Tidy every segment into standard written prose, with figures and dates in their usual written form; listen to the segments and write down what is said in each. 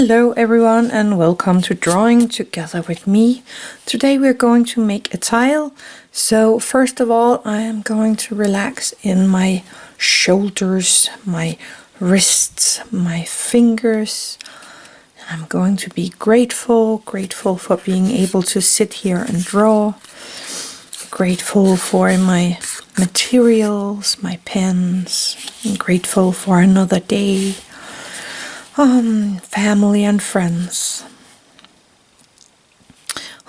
Hello everyone and welcome to Drawing Together with me. Today we're going to make a tile. So first of all I am going to relax in my shoulders, my wrists, my fingers. I'm going to be grateful for being able to sit here and draw. Grateful for my materials, my pens. I'm grateful for another day. Family and friends.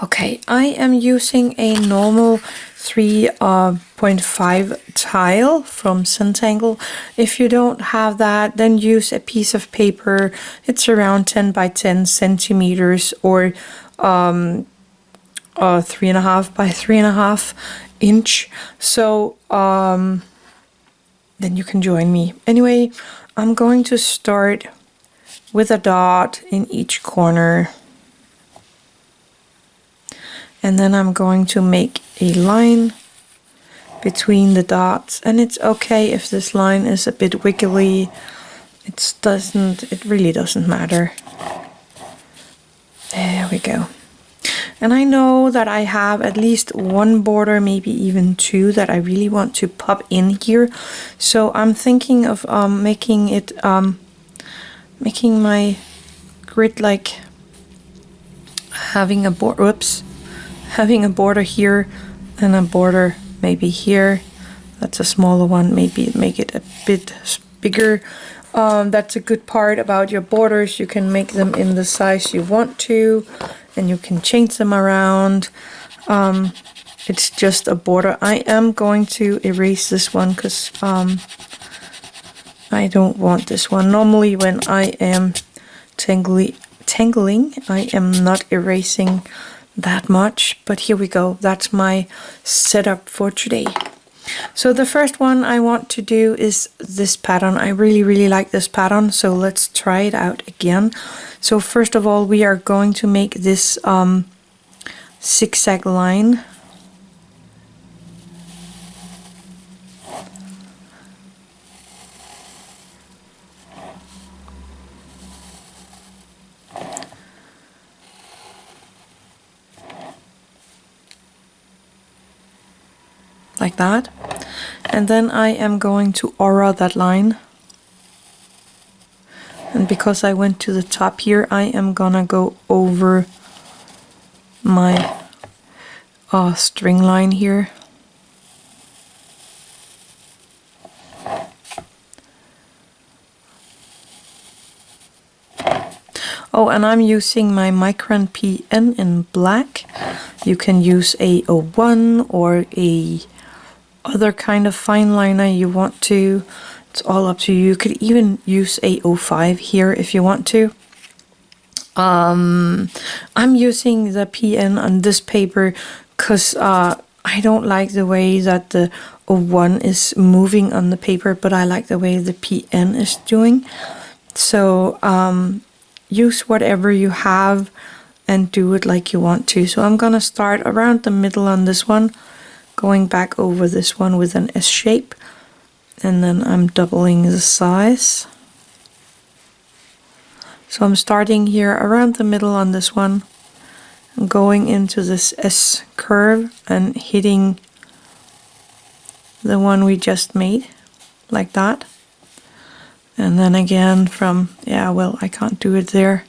Okay, I am using a normal 3.5 tile from Zentangle. If you don't have that, then use a piece of paper. It's around 10 by 10 centimeters or 3.5 by 3.5 inch. So then you can join me. Anyway, I'm going to start with a dot in each corner, and then I'm going to make a line between the dots, and it's okay if this line is a bit wiggly. It really doesn't matter. There we go. And I know that I have at least one border, maybe even two, that I really want to pop in here, so I'm thinking of making my grid like having a border here and a border maybe here. That's a smaller one. Maybe make it a bit bigger. That's a good part about your borders. You can make them in the size you want to, and you can change them around. It's just a border. I am going to erase this one because I don't want this one. Normally when I am tangling, I am not erasing that much, but here we go. That's my setup for today. So the first one I want to do is this pattern. I really like this pattern, so let's try it out again. So first of all, we are going to make this zigzag line. Like that, and then I am going to aura that line, and because I went to the top here, I am gonna go over my string line here. Oh, and I'm using my Micron PN in black. You can use a 01 or a other kind of fine liner you want to. It's all up to you. You could even use a 05 here if you want to. I'm using the PN on this paper because I don't like the way that the 01 is moving on the paper, but I like the way the PN is doing. So use whatever you have and do it like you want to. So I'm gonna start around the middle on this one, going back over this one with an S shape, and then I'm doubling the size. So I'm starting here around the middle on this one, I'm going into this S curve and hitting the one we just made, like that. And then again from, I can't do it there.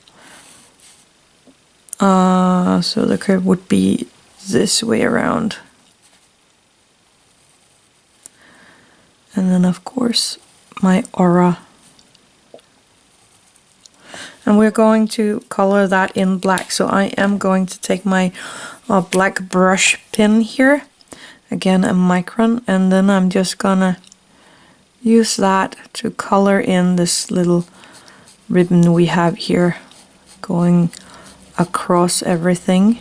So the curve would be this way around. And then of course my aura. And we're going to color that in black. So I am going to take my black brush pen here. Again a Micron, and then I'm just gonna use that to color in this little ribbon we have here going across everything.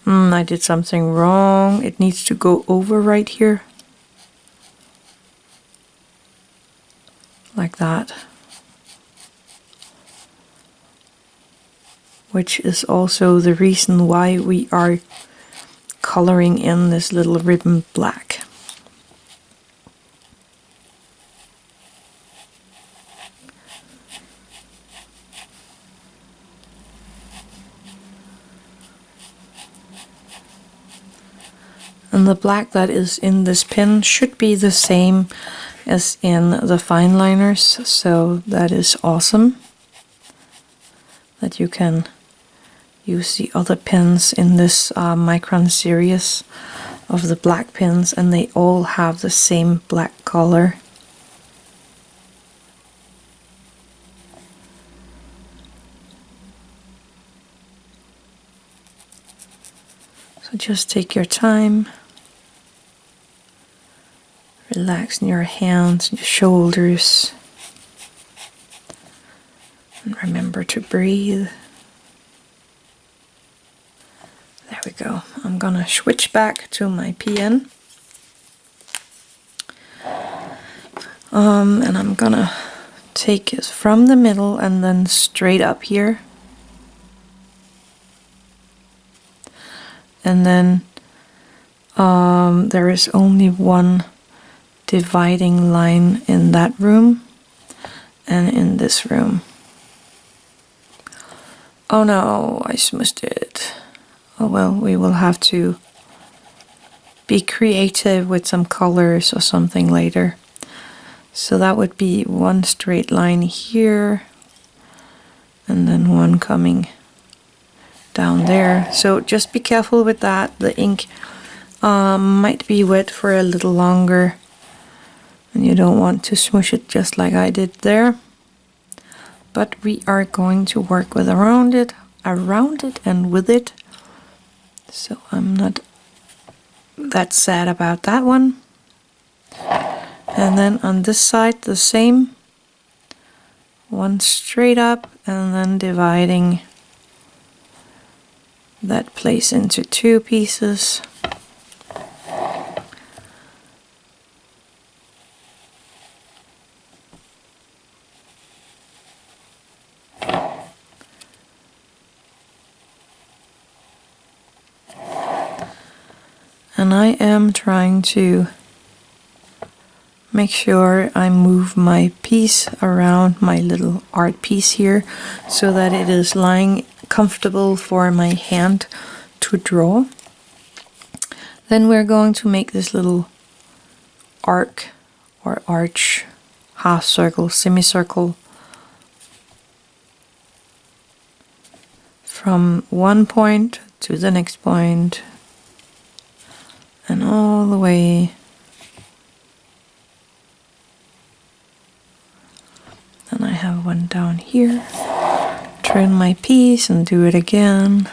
I did something wrong. It needs to go over right here. Like that. Which is also the reason why we are coloring in this little ribbon black. And the black that is in this pen should be the same as in the fine liners, so that is awesome that you can use the other pens in this Micron series of the black pens, and they all have the same black color. So just take your time. Relax in your hands, your shoulders, and remember to breathe. There we go. I'm gonna switch back to my pen, and I'm gonna take it from the middle and then straight up here, and then there is only one dividing line in that room and in this room. Oh no, I smushed it. Oh well, we will have to be creative with some colors or something later. So that would be one straight line here and then one coming down there. So just be careful with that. The ink might be wet for a little longer, and you don't want to smush it just like I did there. But we are going to work with around it and with it. So I'm not that sad about that one. And then on this side the same. One straight up and then dividing that place into two pieces. And I am trying to make sure I move my piece around my little art piece here so that it is lying comfortable for my hand to draw. Then we're going to make this little arc or arch, half circle, semicircle from one point to the next point and all the way. And I have one down here. Turn my piece and do it again.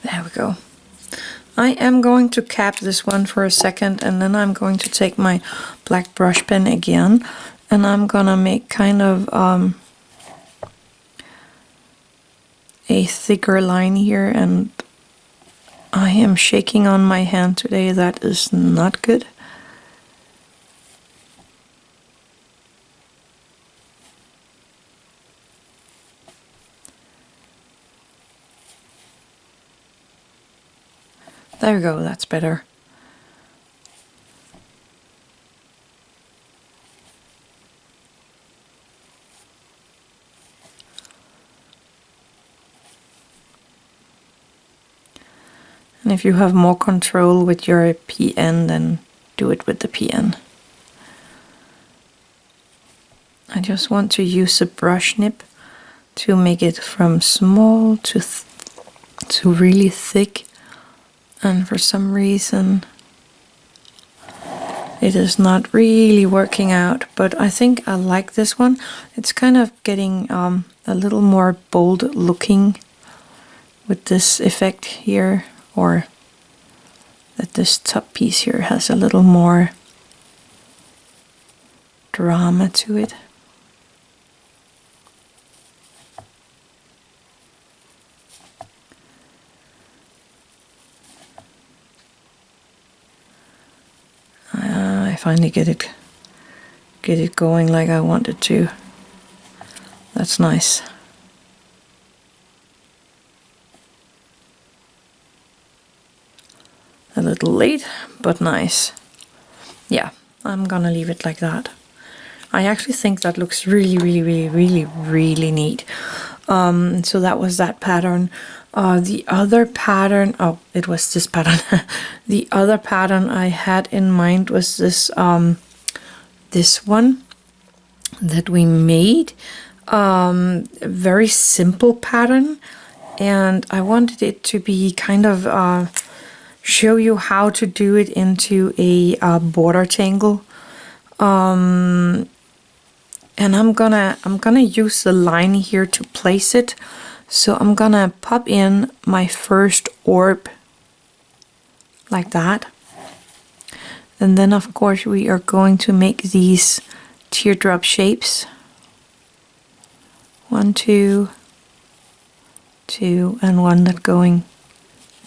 There we go. I am going to cap this one for a second, and then I'm going to take my black brush pen again, and I'm gonna make kind of a thicker line here, and I am shaking on my hand today. That is not good. There we go, that's better. And if you have more control with your pen, then do it with the pen. I just want to use a brush nib to make it from small to really thick. And for some reason it is not really working out, but I think I like this one. It's kind of getting a little more bold looking with this effect here, or that this top piece here has a little more drama to it. finally get it going like I want it to. That's nice. A little late, but nice. Yeah, I'm gonna leave it like that. I actually think that looks really, really, really, really, really neat. So that was that pattern. The other pattern, oh, it was this pattern. The other pattern I had in mind was this this one that we made. A very simple pattern, and I wanted it to be kind of show you how to do it into a border tangle. And I'm gonna use the line here to place it. So I'm gonna pop in my first orb like that. And then of course we are going to make these teardrop shapes. 1, 2, 2, and one that going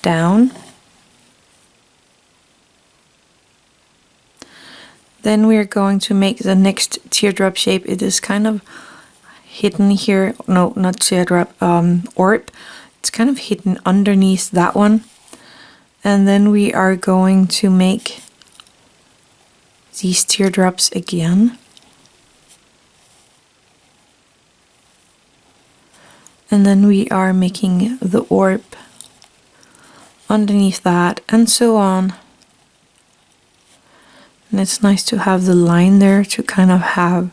down. Then we are going to make the next teardrop shape. It is kind of hidden here. No, not teardrop, orb. It's kind of hidden underneath that one. And then we are going to make these teardrops again. And then we are making the orb underneath that, and so on. And it's nice to have the line there to kind of have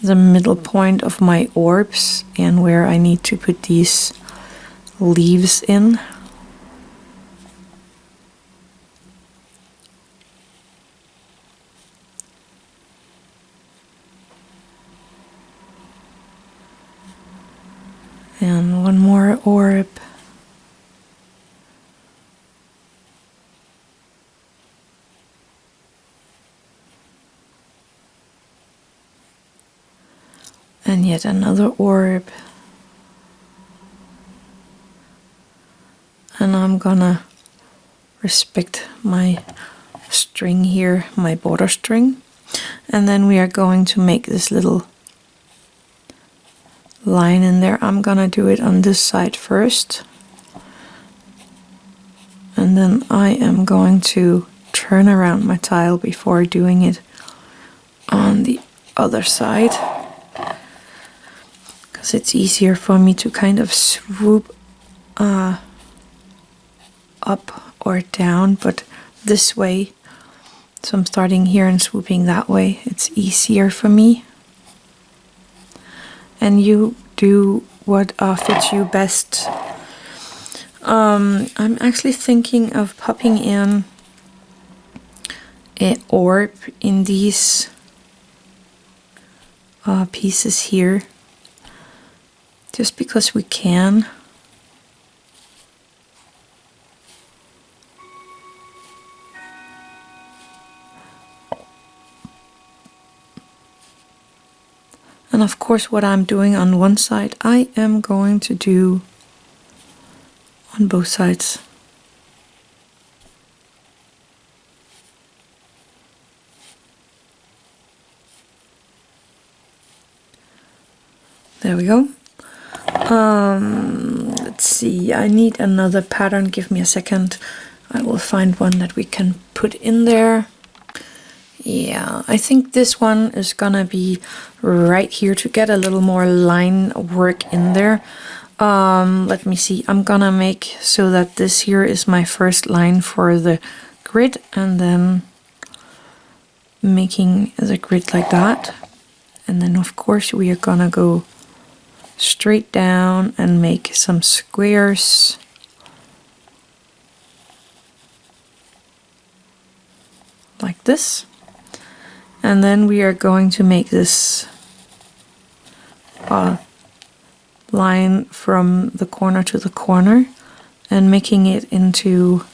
the middle point of my orbs and where I need to put these leaves in. And one more orb. And yet another orb. And I'm gonna respect my string here, my border string. And then we are going to make this little line in there. I'm gonna do it on this side first. And then I am going to turn around my tile before doing it on the other side. Because it's easier for me to kind of swoop up or down, but this way. So I'm starting here and swooping that way. It's easier for me. And you do what fits you best. I'm actually thinking of popping in an orb in these pieces here. Just because we can. And of course what I'm doing on one side, I am going to do on both sides. There we go. Let's see, I need another pattern. Give me a second. I will find one that we can put in there. Yeah, I think this one is gonna be right here to get a little more line work in there. Let me see, I'm gonna make so that this here is my first line for the grid, and then making the grid like that. And then of course we are gonna go straight down and make some squares. Like this. And then we are going to make this line from the corner to the corner and making it into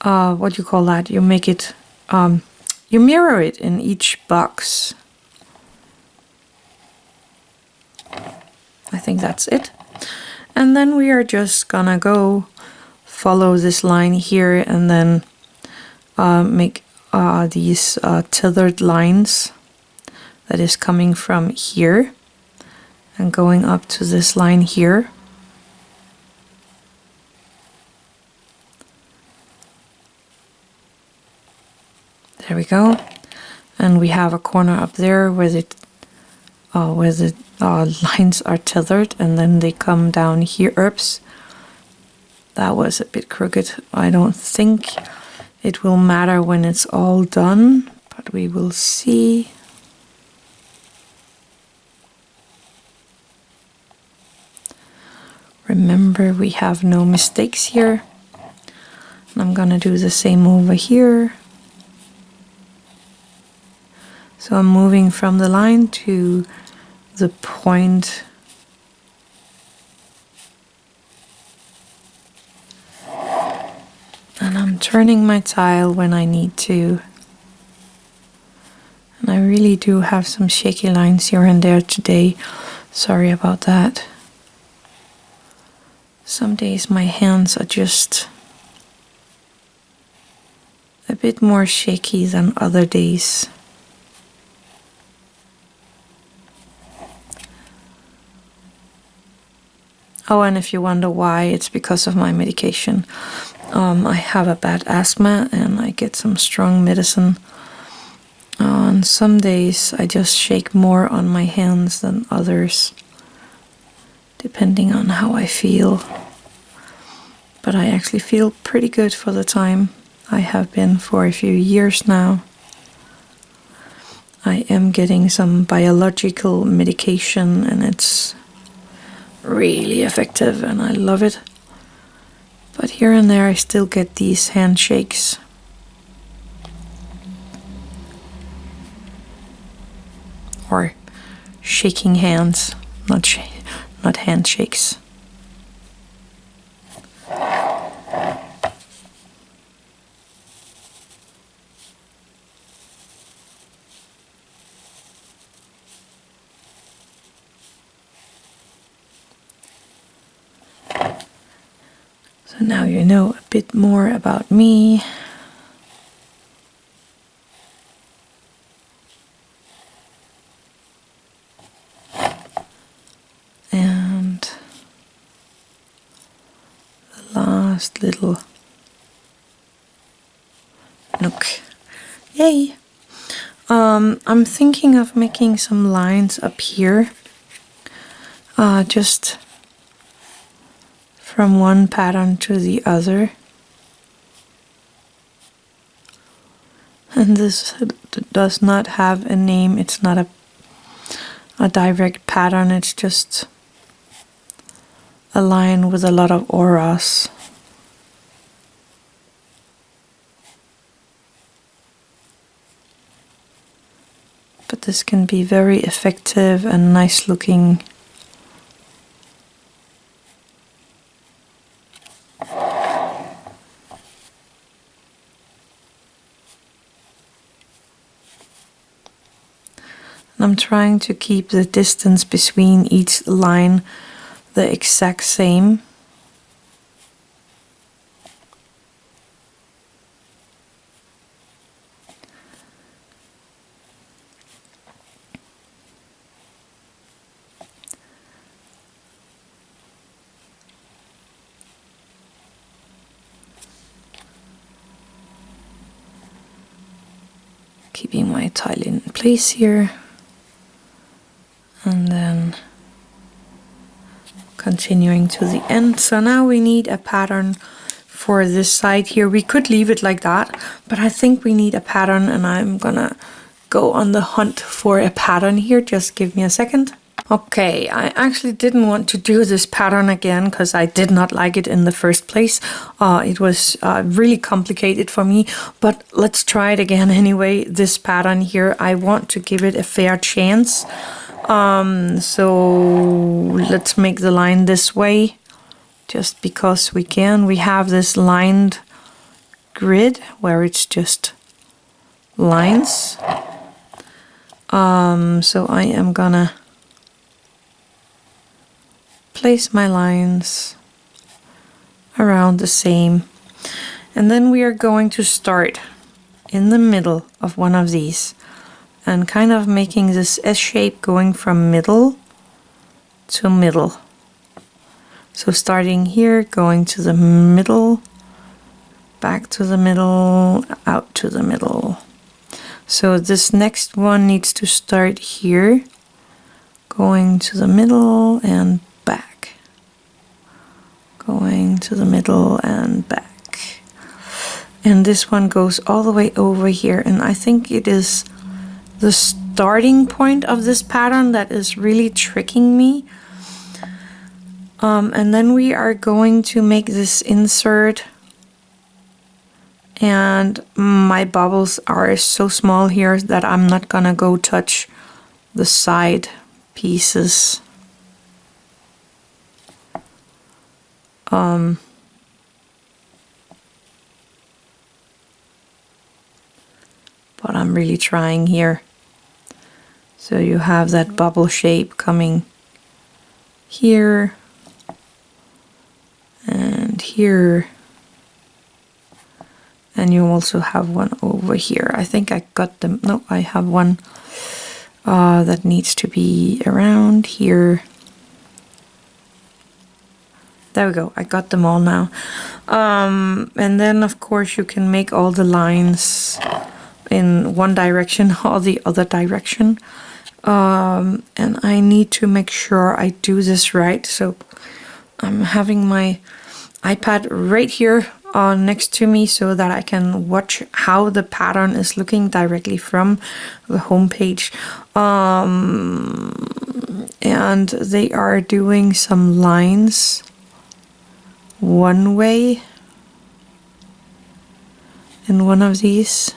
what do you call that? You make it you mirror it in each box. I think that's it. And then we are just gonna go follow this line here and then make these tethered lines that is coming from here and going up to this line here. There we go. And we have a corner up there where the lines are tethered, and then they come down here. Oops, that was a bit crooked. I don't think it will matter when it's all done, but we will see. Remember, we have no mistakes here. And I'm gonna do the same over here. So I'm moving from the line to the point. And I'm turning my tile when I need to. And I really do have some shaky lines here and there today. Sorry about that. Some days my hands are just a bit more shaky than other days. Oh, and if you wonder why, it's because of my medication. I have a bad asthma and I get some strong medicine. On some days I just shake more on my hands than others, depending on how I feel. But I actually feel pretty good for the time. I have been for a few years now. I am getting some biological medication and it's really effective and I love it. But here and there I still get these handshakes. Or shaking hands, not handshakes. So now you know a bit more about me. And the last little nook. Yay! I'm thinking of making some lines up here. Just from one pattern to the other. And this does not have a name. It's not a direct pattern. It's just a line with a lot of auras. But this can be very effective and nice looking. I'm trying to keep the distance between each line the exact same. Keeping my tile in place here. And then continuing to the end. So now we need a pattern for this side here. We could leave it like that, but I think we need a pattern and I'm gonna go on the hunt for a pattern here. Just give me a second. Okay, I actually didn't want to do this pattern again because I did not like it in the first place. It was really complicated for me, but let's try it again anyway. This pattern here, I want to give it a fair chance. So let's make the line this way, just because we can. We have this lined grid where it's just lines. So I am gonna place my lines around the same. And then we are going to start in the middle of one of these and kind of making this S shape going from middle to middle. So starting here, going to the middle, back to the middle, out to the middle. So this next one needs to start here, going to the middle and back, going to the middle and back. And this one goes all the way over here, and I think it is the starting point of this pattern that is really tricking me. And then we are going to make this insert, and my bubbles are so small here that I'm not gonna go touch the side pieces. But I'm really trying here. So you have that bubble shape coming here and here, and you also have one over here. I think I got them. No, I have one that needs to be around here. There we go, I got them all now. And then of course you can make all the lines in one direction or the other direction. And I need to make sure I do this right. So I'm having my iPad right here next to me so that I can watch how the pattern is looking directly from the home page. And they are doing some lines one way in one of these.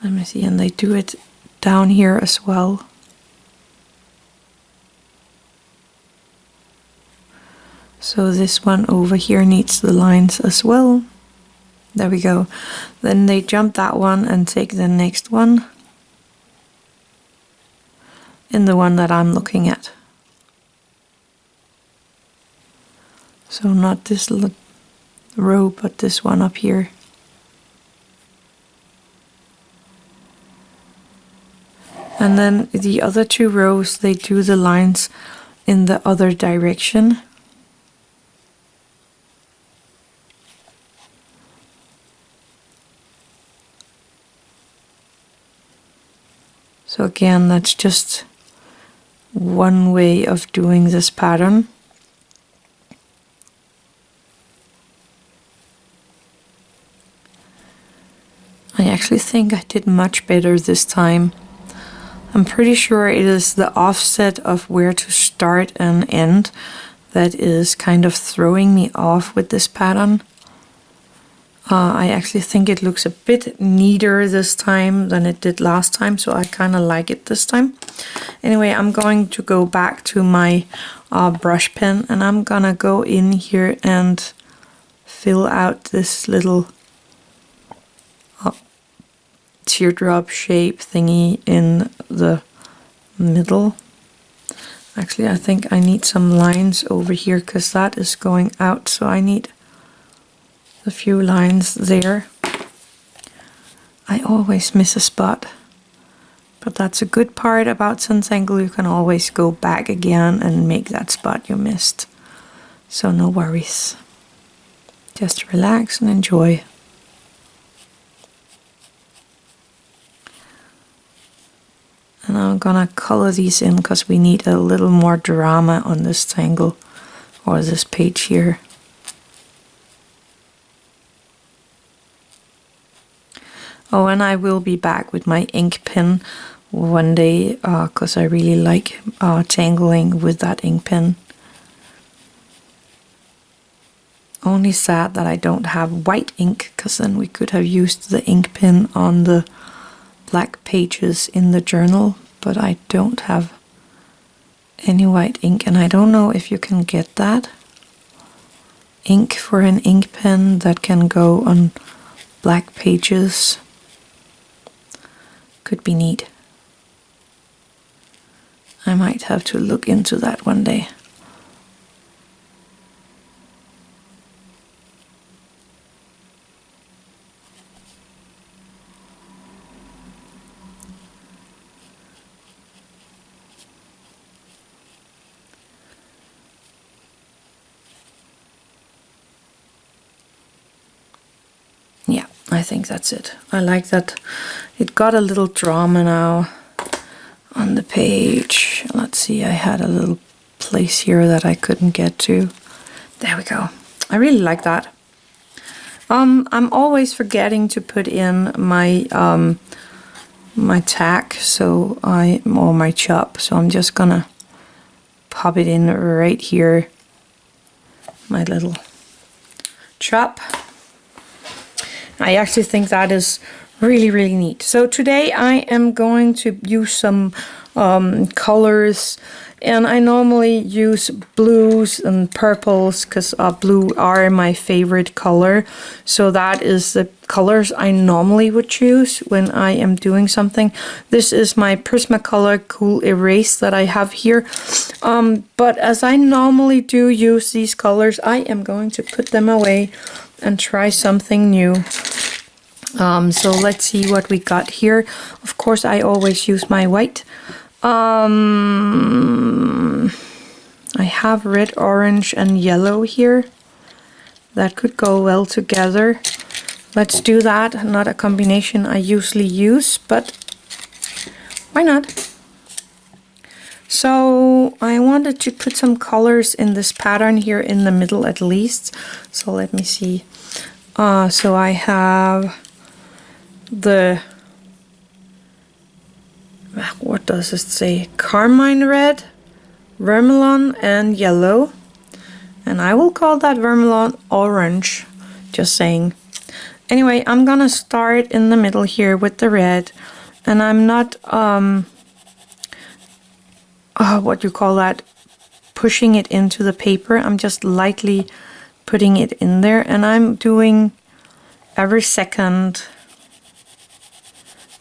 Let me see, and they do it down here as well. So this one over here needs the lines as well. There we go. Then they jump that one and take the next one in the one that I'm looking at. So not this row, but this one up here. And then the other two rows, they do the lines in the other direction. So again, that's just one way of doing this pattern. I actually think I did much better this time. I'm pretty sure it is the offset of where to start and end that is kind of throwing me off with this pattern. I actually think it looks a bit neater this time than it did last time, so I kind of like it this time. Anyway, I'm going to go back to my brush pen, and I'm gonna go in here and fill out this little teardrop shape thingy in the middle. Actually, I think I need some lines over here because that is going out, so I need a few lines there. I always miss a spot, but that's a good part about Zentangle. You can always go back again and make that spot you missed, so no worries. Just relax and enjoy. And I'm gonna color these in because we need a little more drama on this tangle or this page here. Oh, and I will be back with my ink pen one day because I really like tangling with that ink pen. Only sad that I don't have white ink, because then we could have used the ink pen on the black pages in the journal, but I don't have any white ink, and I don't know if you can get that ink for an ink pen that can go on black pages. Could be neat. I might have to look into that one day. I think that's it. I like that it got a little drama now on the page. Let's see, I had a little place here that I couldn't get to. There we go. I really like that. I'm always forgetting to put in my my tack, or my chop, so I'm just gonna pop it in right here. My little chop. I actually think that is really, really neat. So today I am going to use some colors, and I normally use blues and purples because blue are my favorite color. So that is the colors I normally would choose when I am doing something. This is my Prismacolor Col-erase that I have here. But as I normally do use these colors, I am going to put them away and try something new. So let's see what we got here. Of course, I always use my white. I have red, orange, and yellow here. That could go well together. Let's do that. Not a combination I usually use, but why not? So I wanted to put some colors in this pattern here in the middle at least. So let me see. So I have the, what does it say? Carmine red, vermilion, and yellow. And I will call that vermilion orange, just saying. Anyway, I'm gonna start in the middle here with the red. And I'm not, what you call that, pushing it into the paper. I'm just lightly putting it in there. And I'm doing every second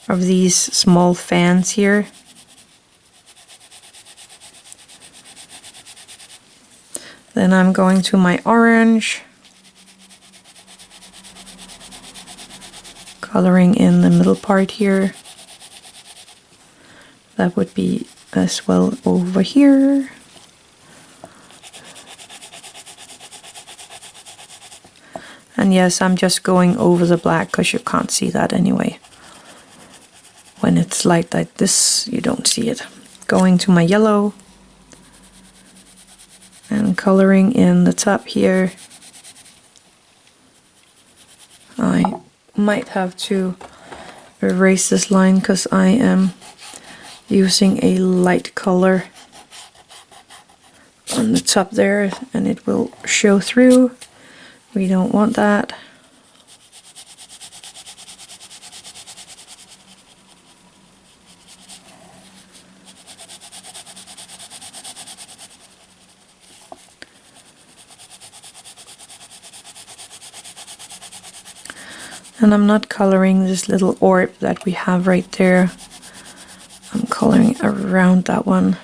of these small fans here. Then I'm going to my orange, coloring in the middle part here. That would be as well over here. And yes, I'm just going over the black because you can't see that anyway. When it's light like this, you don't see it. Going to my yellow and coloring in the top here. I might have to erase this line because I am using a light color on the top there and it will show through. We don't want that. And I'm not coloring this little orb that we have right there. I'm coloring around that one.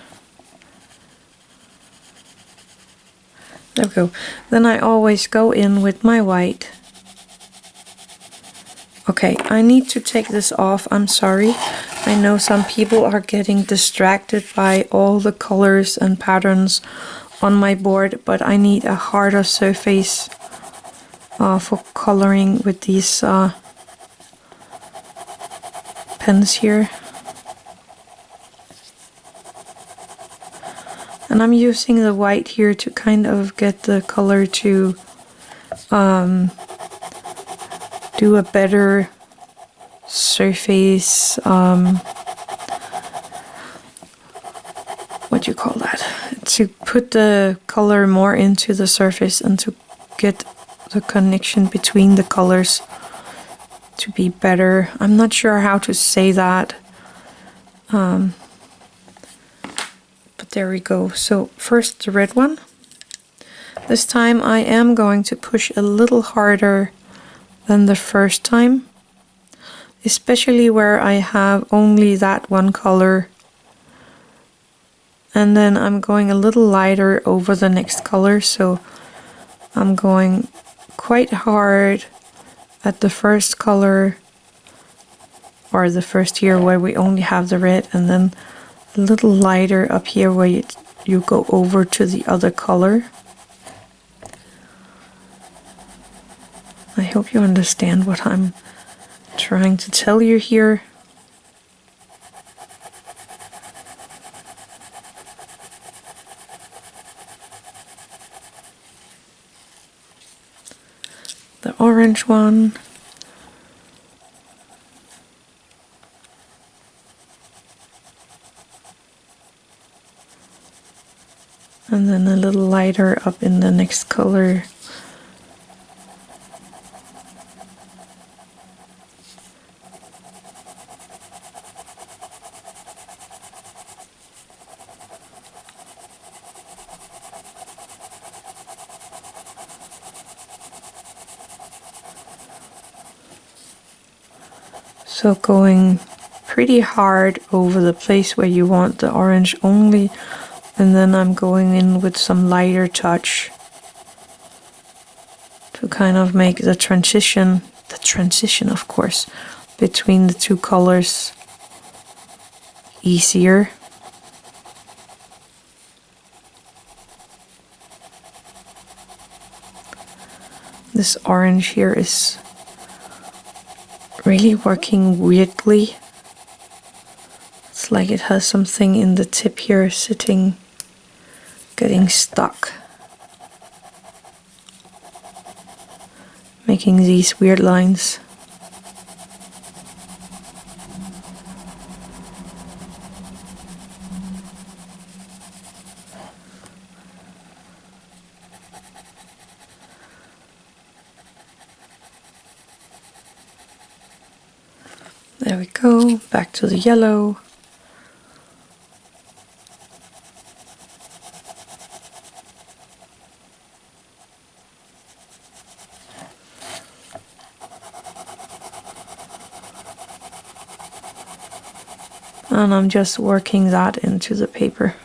There we go. Then I always go in with my white. Okay, I need to take this off. I'm sorry. I know some people are getting distracted by all the colors and patterns on my board, but I need a harder surface for coloring with these pens here. And I'm using the white here to kind of get the color to do a better surface, what do you call that? To put the color more into the surface and to get the connection between the colors to be better. I'm not sure how to say that. But there we go. So first the red one. This time I am going to push a little harder than the first time, especially where I have only that one color. And then I'm going a little lighter over the next color, so I'm going quite hard at the first color, or the first here where we only have the red, and then a little lighter up here where you go over to the other color. I hope you understand what I'm trying to tell you here. The orange one. And then a little lighter up in the next color. So going pretty hard over the place where you want the orange only, and then I'm going in with some lighter touch to kind of make the transition of course, between the two colors easier. This orange here is really working weirdly. It's like it has something in the tip here sitting, getting stuck, making these weird lines. There we go, back to the yellow. And I'm just working that into the paper.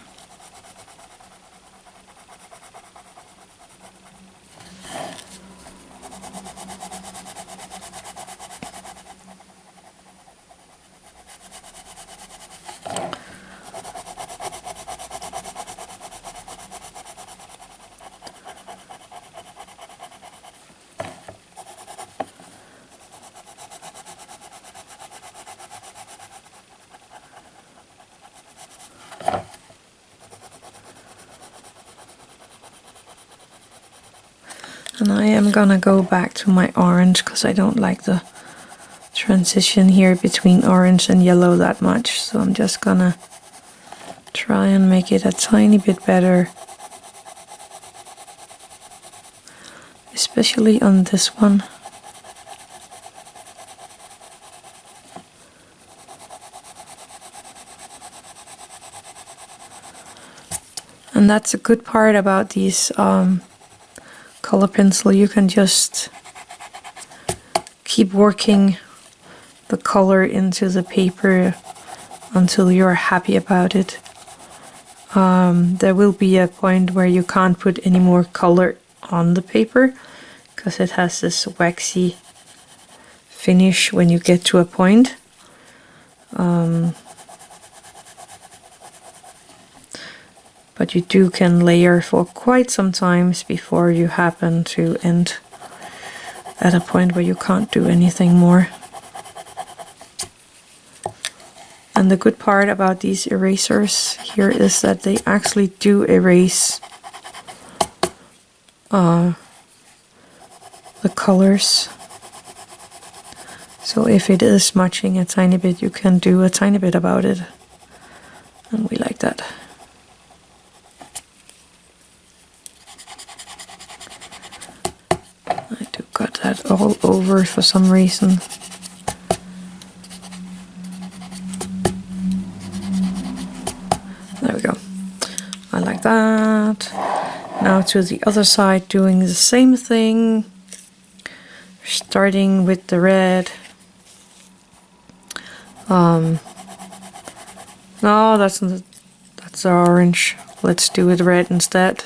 And I am gonna go back to my orange because I don't like the transition here between orange and yellow that much. So I'm just gonna try and make it a tiny bit better. Especially on this one. And that's a good part about these color pencil. You can just keep working the color into the paper until you're happy about it. There will be a point where you can't put any more color on the paper because it has this waxy finish when you get to a point. But you can layer for quite some times before you happen to end at a point where you can't do anything more. And the good part about these erasers here is that they actually do erase the colors. So if it is smudging a tiny bit, you can do a tiny bit about it. And we like that. I do got that all over for some reason. There we go. I like that. Now to the other side, doing the same thing. Starting with the red. No, that's orange. Let's do it red instead.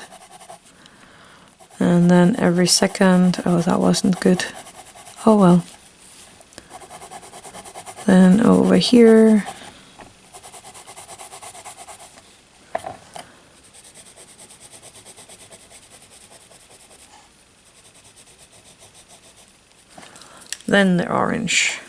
And then every second, oh, that wasn't good. Oh well. Then over here. Then the orange.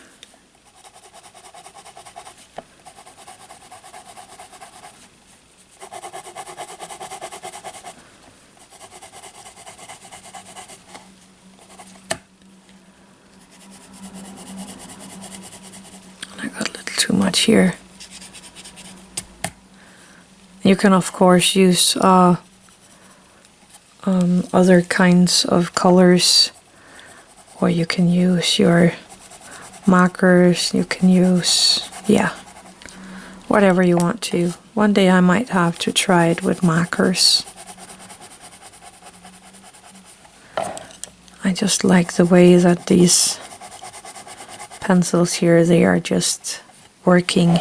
much here. You can of course use other kinds of colors, or you can use your markers, you can use, yeah, whatever you want to. One day I might have to try it with markers. I just like the way that these pencils here, they are just working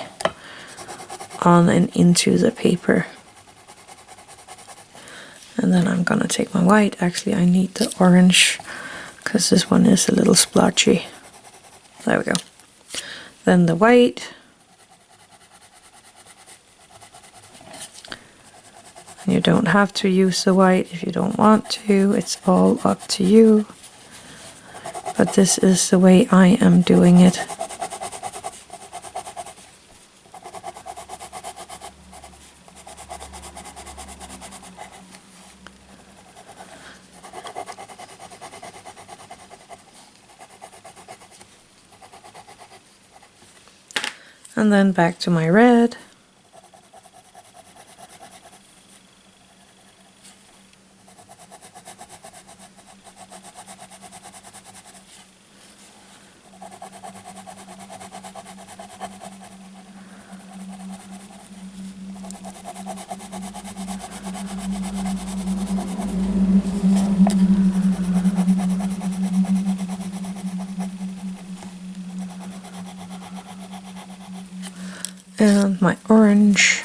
on and into the paper. And then I'm gonna take my white. Actually, I need the orange because this one is a little splotchy. There we go. Then the white. You don't have to use the white if you don't want to. It's all up to you. But this is the way I am doing it. And then back to my red. And my orange.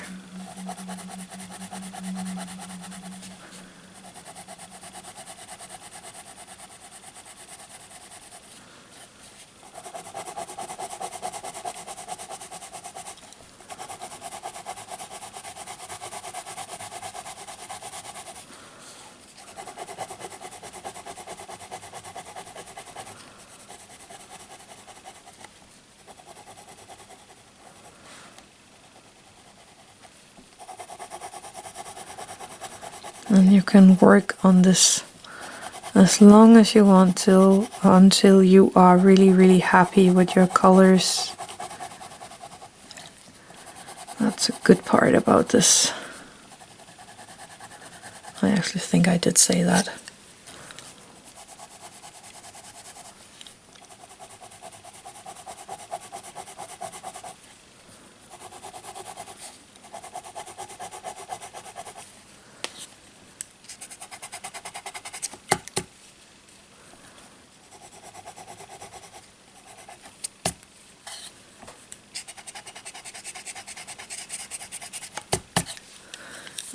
And you can work on this as long as you want to, until you are really happy with your colors. That's a good part about this. I actually think I did say that.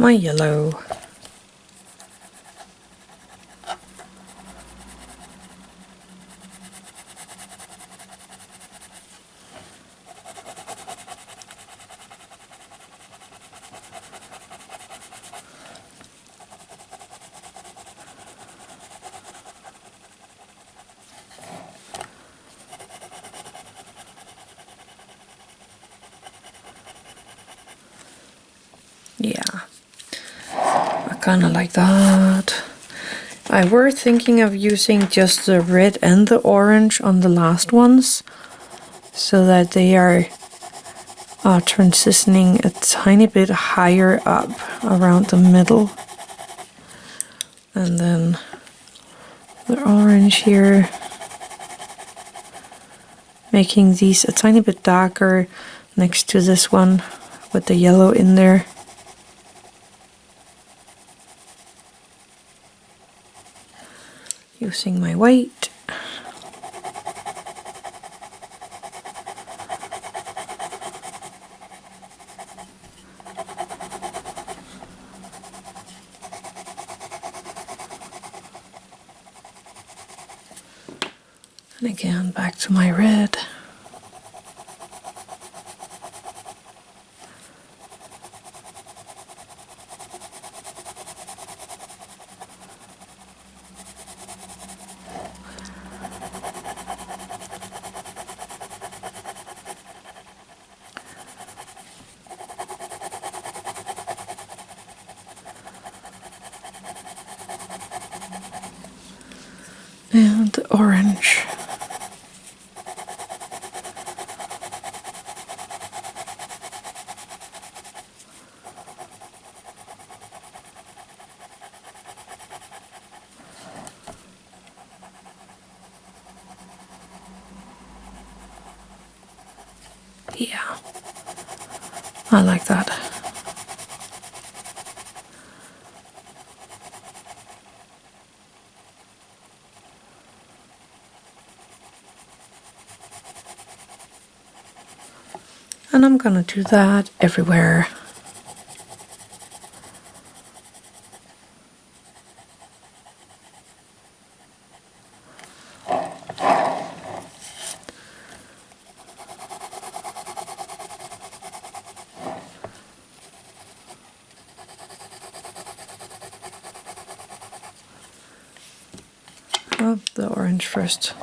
My yellow. Yeah. Kind of like that. I were thinking of using just the red and the orange on the last ones, so that they are transitioning a tiny bit higher up around the middle. And then the orange here, making these a tiny bit darker next to this one with the yellow in there. Using my white. And again, back to my red. And the orange. Yeah, I like that. And I'm gonna do that everywhere. Oh, the orange first.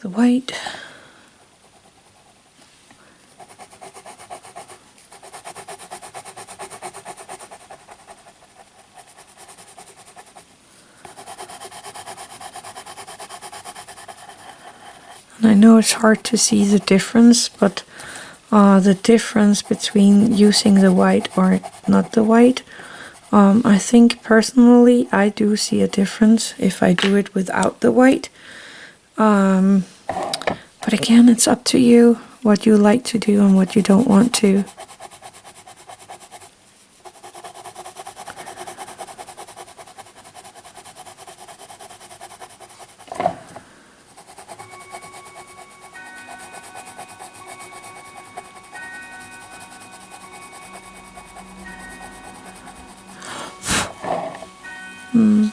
The white. And I know it's hard to see the difference, but the difference between using the white or not the white, I think personally I do see a difference if I do it without the white. But again, it's up to you what you like to do and what you don't want to.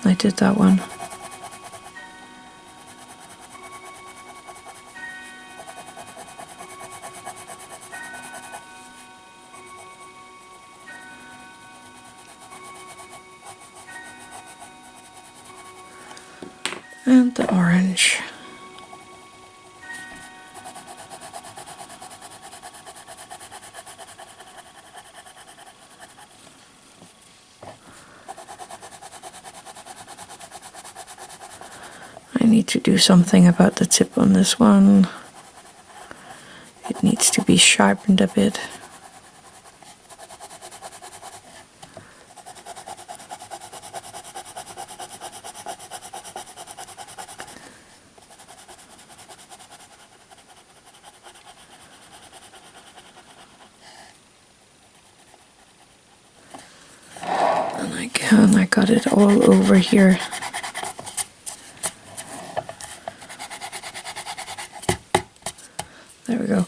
I did that one. And the orange. I need to do something about the tip on this one. It needs to be sharpened a bit. And I got it all over here. There we go.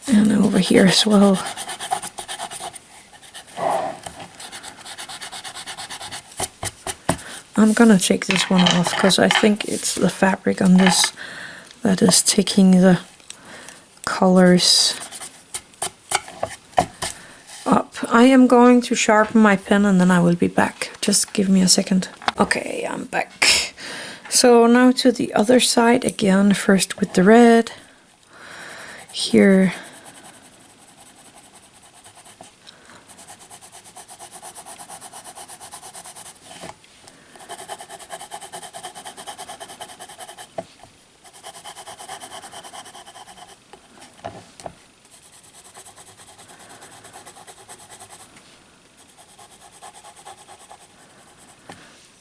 And over here as well. I'm gonna take this one off because I think it's the fabric on this that is taking the colors up. I am going to sharpen my pen and then I will be back. Just give me a second. Okay, I'm back. So now to the other side again, first with the red. Here.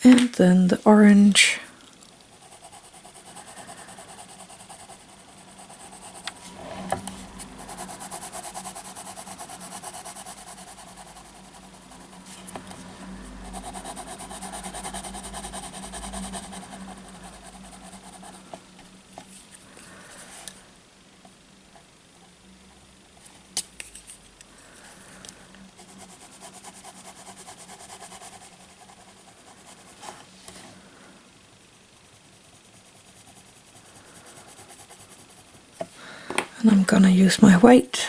And then the orange. And I'm gonna use my white.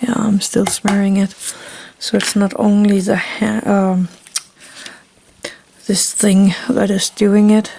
Yeah, I'm still smearing it. So it's not only the this thing that is doing it.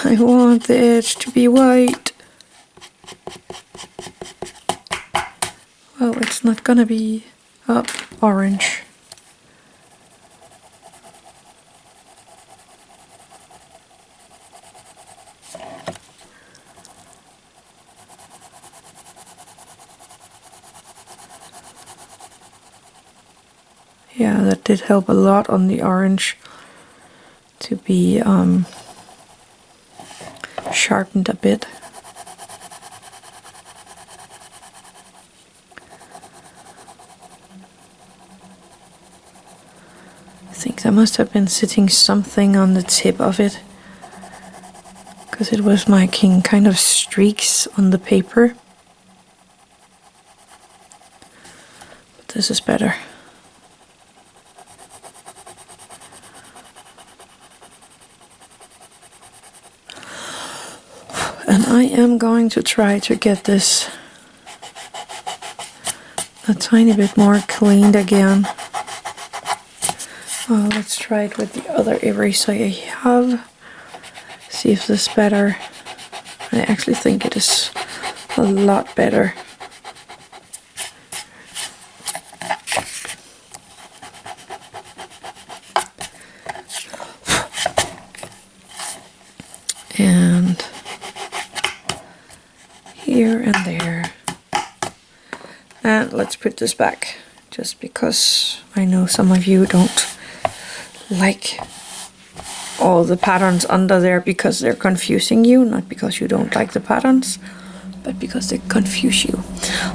I want the edge to be white. Well, it's not gonna be orange. Yeah, that did help a lot on the orange to be sharpened a bit. I think there must have been sitting something on the tip of it, because it was making kind of streaks on the paper. But this is better. And I am going to try to get this a tiny bit more cleaned again. Let's try it with the other eraser I have. See if this is better. I actually think it is a lot better. And here and there. And let's put this back, just because I know some of you don't like all the patterns under there because they're confusing you, not because you don't like the patterns, but because they confuse you.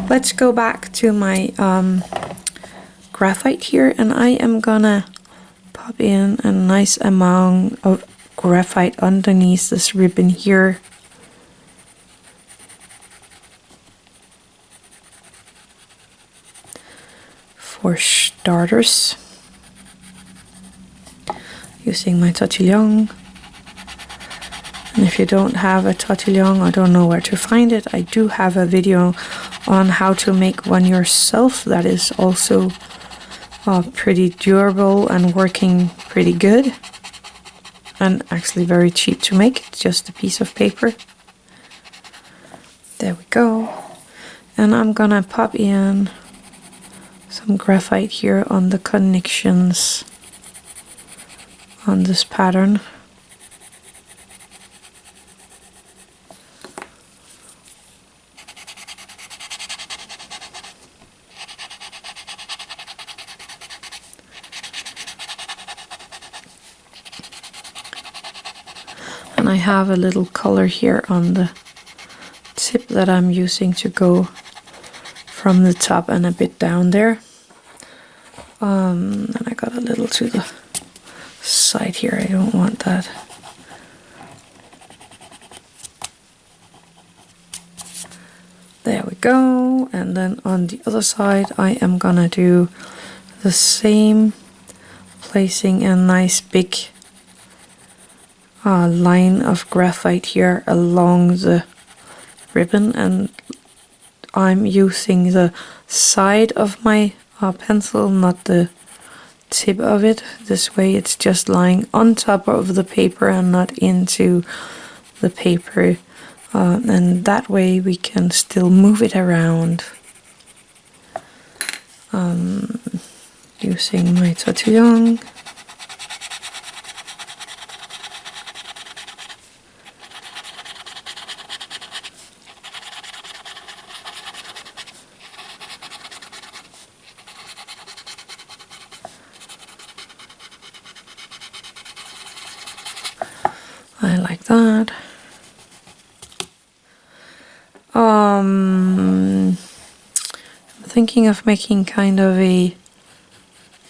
Let's go back to my graphite here, and I am gonna pop in a nice amount of graphite underneath this ribbon here. For starters, using my Tortillion. And if you don't have a Tortillion, I don't know where to find it. I do have a video on how to make one yourself that is also pretty durable and working pretty good. And actually very cheap to make. It's just a piece of paper. There we go. And I'm gonna pop in some graphite here on the connections on this pattern. And I have a little color here on the tip that I'm using to go from the top and a bit down there. And I got a little to the side here. I don't want that. There we go. And then on the other side I am gonna do the same, placing a nice big line of graphite here along the ribbon, and I'm using the side of my pencil, not the tip of it. This way it's just lying on top of the paper and not into the paper, and that way we can still move it around using my Tortillion. I'm thinking of making kind of a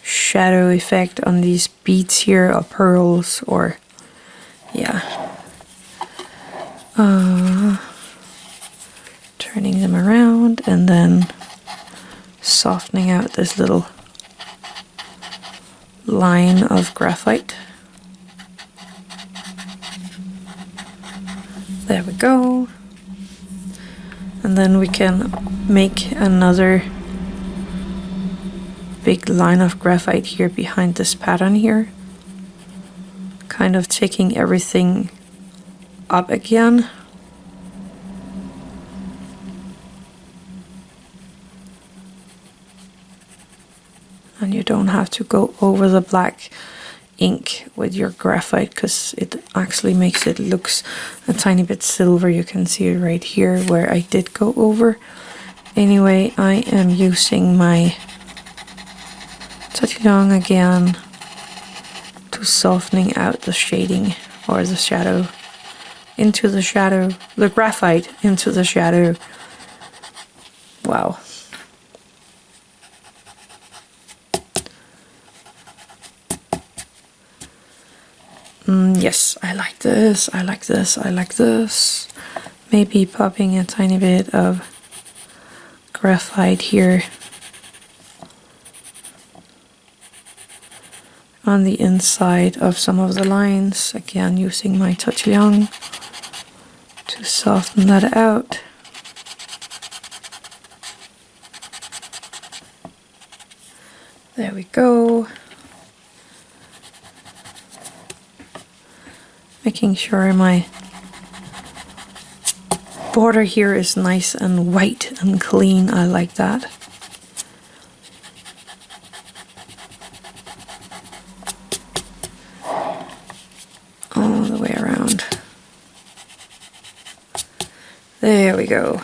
shadow effect on these beads here, or pearls, or yeah. Turning them around and then softening out this little line of graphite. There we go. And then we can make another big line of graphite here behind this pattern here. Kind of taking everything up again. And you don't have to go over the black ink with your graphite, because it actually makes it looks a tiny bit silver. You can see it right here where I did go over. Anyway, I am using my Tortillion again to softening out the shading, or the shadow into the shadow, the graphite into the shadow. Wow. Yes, I like this, I like this, I like this. Maybe popping a tiny bit of graphite here on the inside of some of the lines. Again, using my Tortillion to soften that out. There we go. Making sure my border here is nice and white and clean. I like that. All the way around. There we go.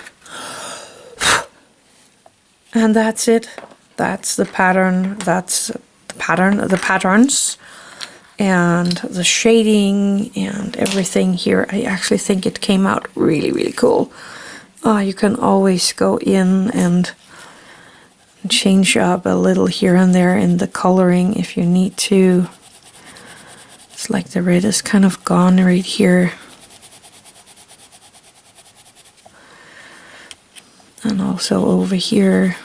And that's it. That's the pattern. That's the pattern, the patterns. And the shading and everything here. I actually think it came out really, really cool. You can always go in and change up a little here and there in the coloring if you need to. It's like the red is kind of gone right here. And also over here.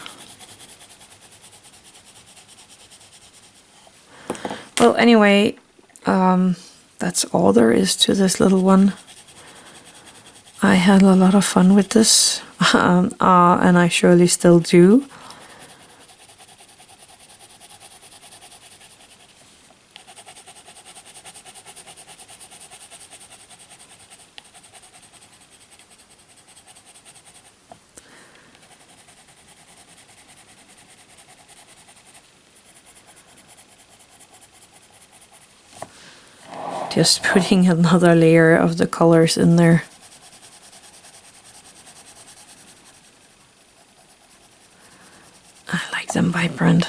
Well, anyway, that's all there is to this little one. I had a lot of fun with this, and I surely still do. Just putting another layer of the colors in there. I like them vibrant.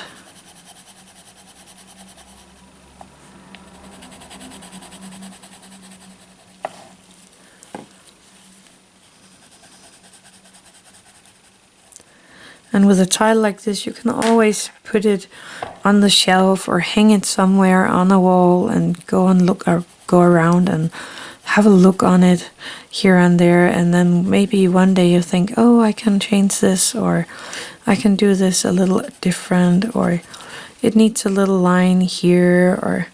And with a tile like this, you can always put it on the shelf or hang it somewhere on a wall and go and look, or go around and have a look on it here and there. And then maybe one day you think, oh, I can change this, or I can do this a little different, or it needs a little line here, or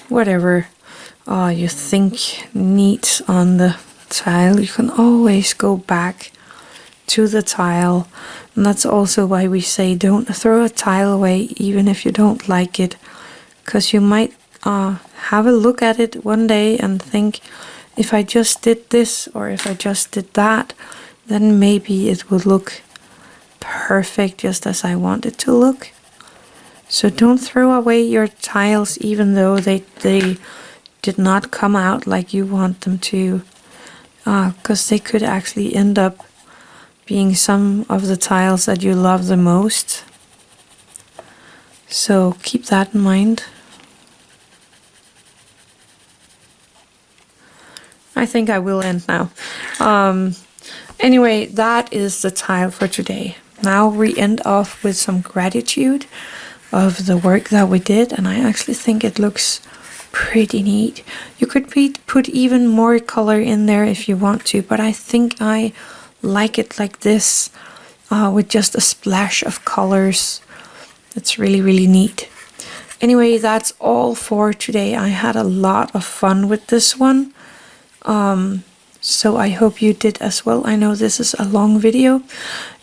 whatever you think needs on the tile. You can always go back to the tile. And that's also why we say don't throw a tile away even if you don't like it, because you might have a look at it one day and think, if I just did this or if I just did that, then maybe it would look perfect just as I want it to look. So don't throw away your tiles even though they did not come out like you want them to, because they could actually end up being some of the tiles that you love the most. So keep that in mind. I think I will end now. Anyway, that is the tile for today. Now we end off with some gratitude of the work that we did, and I actually think it looks pretty neat. You could put even more color in there if you want to, but I think I like it like this, with just a splash of colors. It's really, really neat. Anyway, that's all for today. I had a lot of fun with this one. So I hope you did as well. I know this is a long video.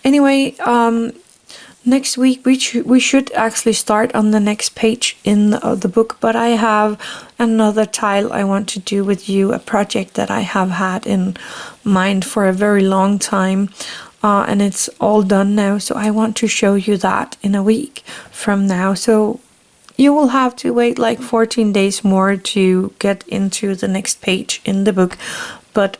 Anyway, next week we should actually start on the next page in the book, but I have another tile I want to do with you, a project that I have had in mind for a very long time, and it's all done now, so I want to show you that in a week from now. So you will have to wait like 14 days more to get into the next page in the book, but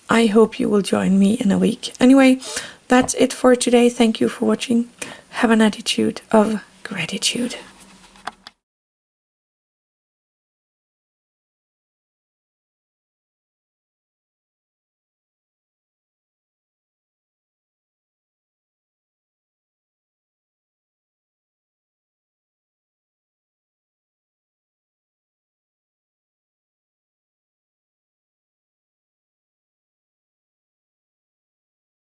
I hope you will join me in a week. Anyway, that's it for today. Thank you for watching. Have an attitude of gratitude.